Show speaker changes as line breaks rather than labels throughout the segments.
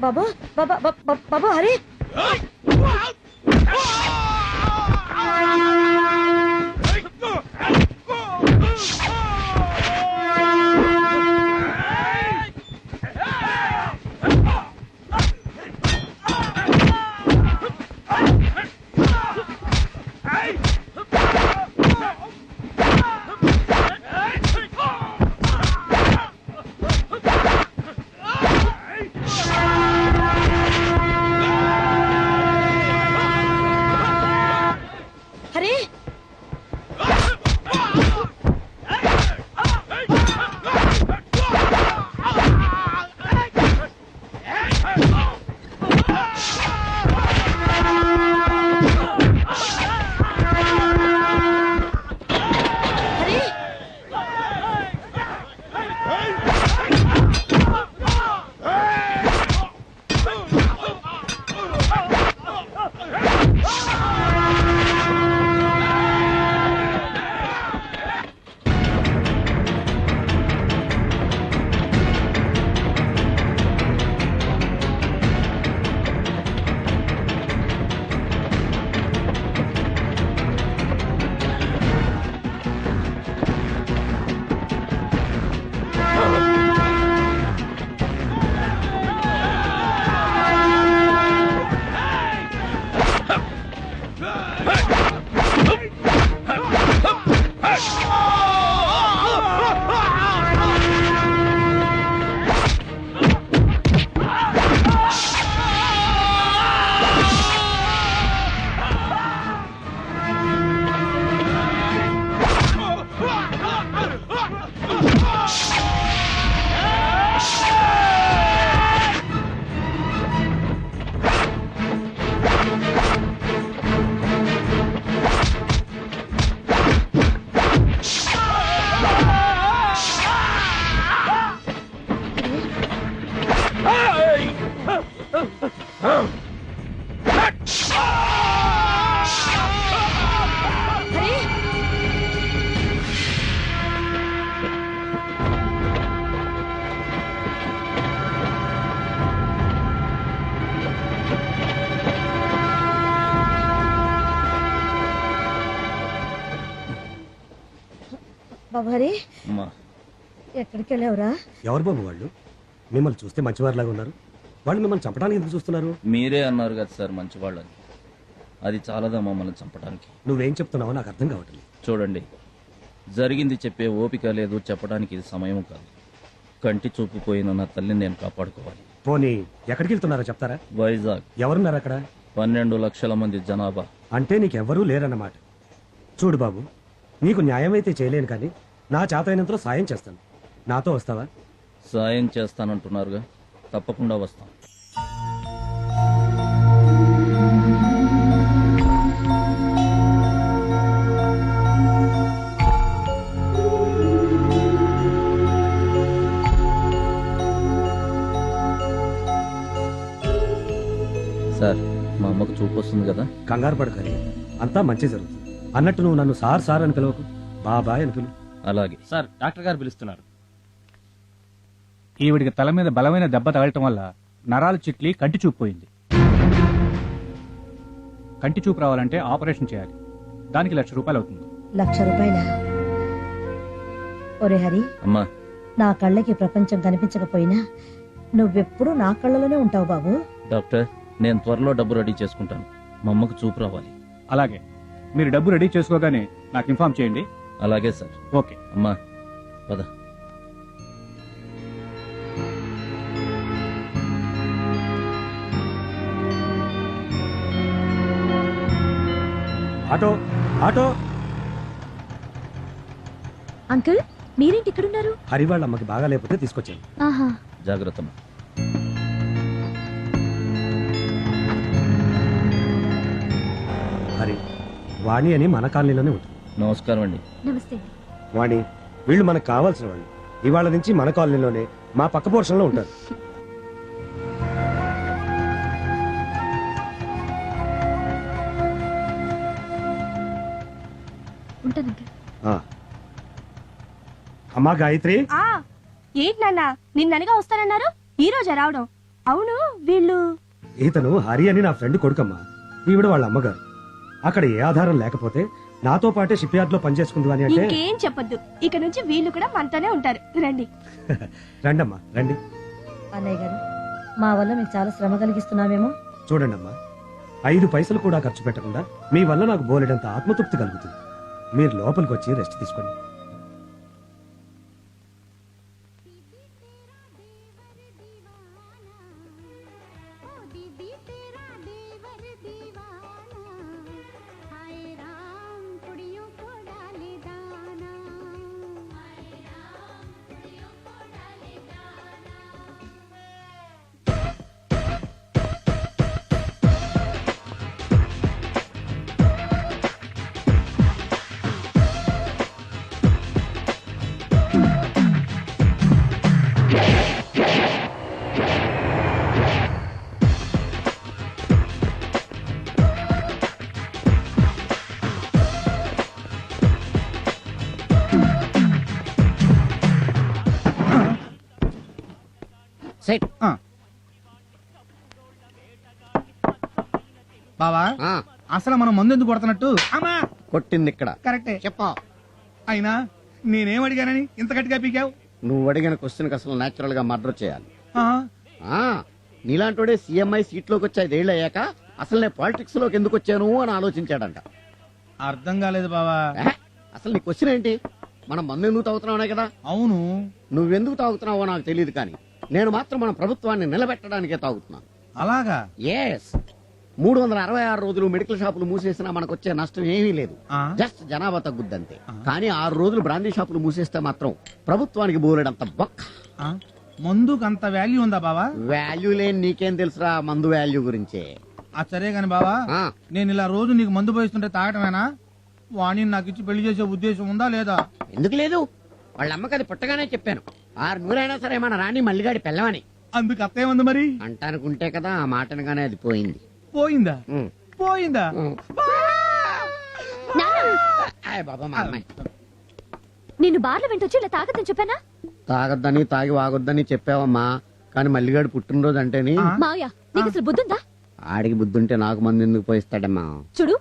బాబు బాబా బాబు హరి బాబు హరి ఎక్కడికి వెళ్ళావురా?
ఎవరు బాబు వాళ్ళు? మిమ్మల్ని చూస్తే మంచివారిలాగా ఉన్నారు. వాళ్ళు మిమ్మల్ని చంపడానికి ఎందుకు చూస్తున్నారు?
మీరే అన్నారు కదా సార్ మంచివాళ్ళని. అది చాలదా మమ్మల్ని చంపడానికి?
నువ్వేం చెప్తున్నావో నాకు అర్థం కావట్లేదు.
చూడండి, జరిగింది చెప్పే ఓపిక లేదు, చెప్పడానికి ఇది సమయం కాదు. కంటి చూపు పోయిన నా తల్లిని నేను కాపాడుకోవాలి.
పోనీ ఎక్కడికి వెళ్తున్నారో చెప్తారా?
వైజాగ్.
ఎవరున్నారు అక్కడ?
12 లక్షల మంది జనాభా.
అంటే నీకెవ్వరూ లేరన్నమాట. చూడు బాబు, నీకు న్యాయం అయితే చేయలేను, కానీ నా చేతైనంతలో సాయం చేస్తాను. నాతో వస్తావా?
సాయం చేస్తానంటున్నారుగా, తప్పకుండా వస్తాం. సార్, మా అమ్మకు చూపు వస్తుంది కదా?
కంగారు పడకరి, అంతా మంచి జరుగుతుంది. అన్నట్టు నువ్వు నన్ను సార్ సార్ అని పిలవకు, బాబాయ్ అని పిలువు.
అలాగే
సార్. డాక్టర్ గారు పిలుస్తున్నారు. ఈవిడికి తల మీద బలమైన దెబ్బ తగలటం వల్ల నరాలు చిట్లి కంటి చూపు పోయింది. కంటి చూపు రావాలంటే ఆపరేషన్ చేయాలి. దానికి 1,00,000 రూపాయలు అవుతుంది.
1,00,000 రూపాయలా? ఒరే హరి,
అమ్మా,
నా కళ్ళకి ప్రపంచం కనిపించకపోయినా నువ్వెప్పుడు నా కళ్ళలోనే ఉంటావు బాబు.
డాక్టర్, నేను త్వరలో డబ్బు రెడీ చేసుకుంటాను. మా అమ్మకు చూపు రావాలి.
అలాగే, మీరు డబ్బు రెడీ చేసుకోగానే నాకు ఇన్ఫార్మ్ చేయండి.
అలాగే సార్.
ఓకే
అమ్మా, పద.
Auto auto.
అంకుల్, మీరేంటి ఇక్కడున్నారు?
హరి వాళ్ళ అమ్మకి బాగా లేకపోతే తీసుకొచ్చాను.
ఆహా,
జాగ్రత్త.
హరి, వాణి అని మన కాలనీలోనే ఉంటుంది.
నమస్కారం అండి.
నమస్తే.
వాణి, వీళ్ళు మనకు కావాల్సిన వాళ్ళు. ఇవాళ నుంచి మన కాలనీలోనే మా పక్క పోర్షన్లో ఉంటారు. అమ్మా గాయత్రి.
ఏంటి నాన్న, నిన్ననగా వస్తానన్నారు, ఈ రోజు రావడం? అవును, వీళ్ళు
ఇతను హరి అని నా ఫ్రెండ్ కొడుకమ్మా, ఈవిడ వాళ్ళ అమ్మగారు. అక్కడ ఏ ఆధారం లేకపోతే నాతో పాటే షిప్ యార్డ్ లో పనిచేసుకుంది అని అంటే
ఇంకేం చెప్పొద్దు. ఇక నుంచి వీళ్ళు కూడా మనతోనే ఉంటారు. రండి.
రండమ్మా రండి.
అన్నయ్య గారు, మా వల్ల మీకు చాలా శ్రమ కలిగిస్తున్నామేమో.
చూడండమ్మా, 5 పైసలు కూడా ఖర్చు పెట్టకుండా మీ వల్ల నాకు బోలెడంత ఆత్మతృప్తి కలుగుతుంది. మీరు లోపలికి వచ్చి రెస్ట్ తీసుకోండి.
బావా అసలు మనం మందు ఎందుకు కొడుతున్నట్టు? అమ్మా
కొట్టింది ఇక్కడ.
కరెక్టే.
చెప్పా.
అయినా నేనేం అడిగానని ఇంత గట్టిగా పీకావు?
నువ్వు అడిగిన క్వశ్చన్ అసలు నేచురల్ గా మర్డర్ చేయాలి.
ఆ,
నీలాంటోడే సీఎంఐ సీట్ లోకి వచ్చి 5 ఏళ్ళు అయ్యాక అసలు నేను పాలిటిక్స్ లోకి ఎందుకు వచ్చాను అని ఆలోచించాడంట.
అర్థం కాలేదు బావా.
అసలు నీ క్వశ్చన్ ఏంటి? మనం మందు ఎందుకు తాగుతున్నావునే కదా.
అవును,
నువ్వెందుకు తాగుతున్నావో నాకు తెలియదు, కానీ నేను మాత్రం మన ప్రభుత్వాన్ని నిలబెట్టడానికే తాగుతున్నాను.
అలాగా?
ఎస్. 366 రోజులు మెడికల్ షాపులు మూసేసినా మనకు వచ్చే నష్టం ఏమీ లేదు.
ఆ.
జస్ట్ జనాభా తగ్గుద్దంతే. కానీ 6 రోజులు బ్రాందీ షాపులు మూసేస్తే మాత్రం ప్రభుత్వానికి బోలెడంత బొక్క.
ఆ, మందుకు అంత వాల్యూ ఉందా బావా?
వాల్యూ లేని నీకేం తెలుసురా మందు వాల్యూ గురించే.
సరే గాని బావా,
ఆ.
నేను ఇలా రోజు నీకు మందు పోయిస్తుంటే తాగటమేనా? వాణి నాకు ఇచ్చి పెళ్లి చేసే ఉద్దేశం ఉందా లేదా?
ఎందుకు లేదు? వాళ్ళ అమ్మకి అది పుట్టగానే చెప్పాను. 6 అయినా సరే మన రాణి మల్లిగాడి పెళ్ళమని.
అందుకు అత్తే ఉంది మరి.
అంటానుకుంటే కదా ఆ మాటనగానే అది పోయింది.
పోయిందా?
ఉమ్.
పోయిందా?
ఉమ్. ఆయ్ బాబా, మా అమ్మాయి
నిన్ను బార్ల వెంటొచ్చి ఇలా తాగదని చెప్పానా?
తాగొద్దని తాగి వాగొద్దని చెప్పావమ్మా, కానీ మల్లిగాడి పుట్టినరోజు అంటేని
ఆ.
మావయ్య, నీకు అసలు బుద్ధుందా?
ఆడికి బుద్ధుంటే నాకు మంది ఎందుకు పోయిస్తాడమ్మా.
చూడు,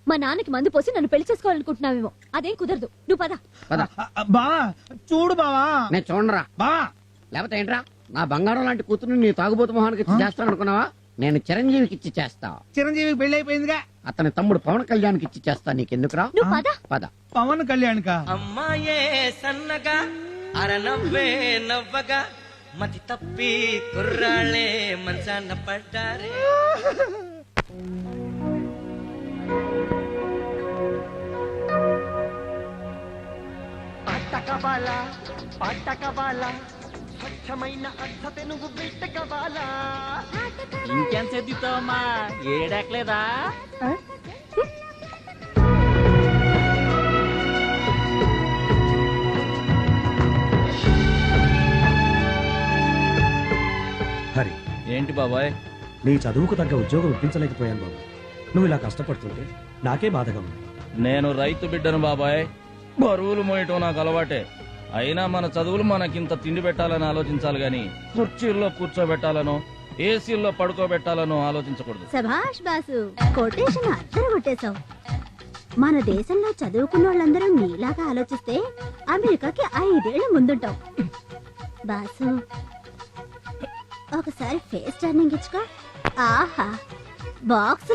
మా నాన్నకి మందు పోసి నన్ను పెళ్లి చేసుకోవాలనుకుంటున్నావేమో. అదేం కుదరదు. నువ్వు పద.
పద.
బావా చూడు బావా.
నేను చూడరా.
బావా
లేకపోతే ఏంట్రా, నా బంగారం లాంటి కూతురు నీ తాగుబోతు మొహానికి ఇచ్చి చేస్తాను అనుకున్నావా? నేను చిరంజీవికి ఇచ్చి చేస్తా.
చిరంజీవికి పెళ్లి అయిపోయిందిగా.
అతని తమ్ముడు పవన్ కళ్యాణ్కి ఇచ్చి చేస్తా. నీకెందుకురా?
నువ్వు పద.
పద.
పవన్ కళ్యాణ్ కా?
అమ్మాయే సన్నగా అరనవ్వే నవ్వగా మతి తప్పి కుర్రాళ్ళే మంచాన పడ్డారే. స్వచ్ఛమైన అర్థత నువ్వు బిట్టకవాలా. ఇంకెంత ఎత్తుతావమ్మా, ఏడెక్కలేదా?
హరి,
ఏంటి బాబాయ్?
నీ చదువుకు తగ్గ ఉద్యోగం ఇప్పించలేకపోయాను బాబు. నువ్వు ఇలా కష్టపడుతుంటే నాకే బాధగా ఉంది.
నేను రైతు బిడ్డను బాబాయ్. బరువులు మోయటం నాకు అలవాటే. అయినా మన చదువులు మనకింత తిండి పెట్టాలని ఆలోచించాలి గాని కుర్చీల్లో కూర్చోబెట్టాలనో ఏసీల్లో పడుకోబెట్టాలనో ఆలోచించకూడదు.
సభాష్ బాసు, కొటేషన్ అద్దరు కొట్టేశావు. మన దేశంలో చదువుకున్న వాళ్ళందరూ నీలాగా ఆలోచిస్తే అమెరికాకి 5 ఏళ్ల ముందుంటాం. బాసు, ఒకసారి ఫేస్ టర్నింగ్ ఇచ్చుకో. ఆహా, బాక్స్